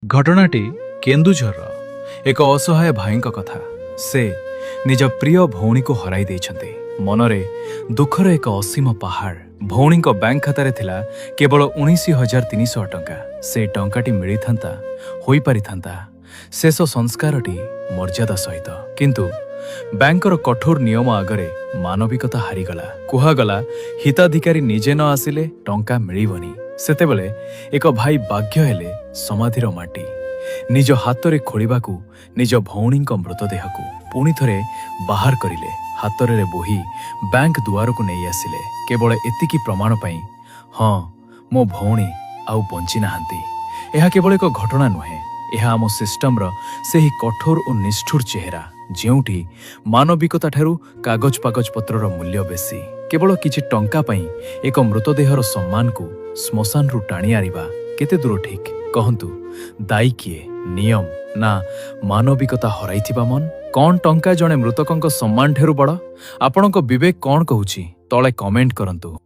घटनाटी केन्दुझर एक असहाय भाई कथा। से निज प्रिय भौणी को हराई देइछन्ते। मनरे दुखर एक असीम पहाड़। भौणी बैंक खातारे थिला केवल 19,300 टंका। से टंकाटी मिली थांता होई पारि थांता शेष संस्कारटी मर्यादा सहित, किंतु बैंकर कठोर नियम आगरे मानविकता हारीगला। कुहागला हिताधिकारी निजे न आसिले टंका मिलिबनी। सेतेबेले एक भाई बाध्य हेले समाधिर माटी निज हातरे खोलिबाकू निज भौणी मृतदेह को पुणी थरे बाहर करिले। हातरे बोही बैंक दुआर को नहीं आसिले केवल एतिकी प्रमाण पाई, हाँ मो भौणी आउ बंची नाहांती। यह केवल एक घटना नुहे, यह आम सिस्टम्र से ही कठोर और निष्ठुर चेहरा जेउठी मानविकता ठारू कागज पागज पत्रर मूल्य बेसी। केवल किछि टंका पाई एक मृतदेहर सम्मान को श्मशान रु टाणी आनिबा केते दूर ठीक कहंतु? दायी किए, नियम ना मानविकता हराइथिबा मन? कौन टंका जणे मृतकंक सम्मान ठेरू बड़? आपणक विवेक कौन कहूछि? तळे कमेंट करंतु।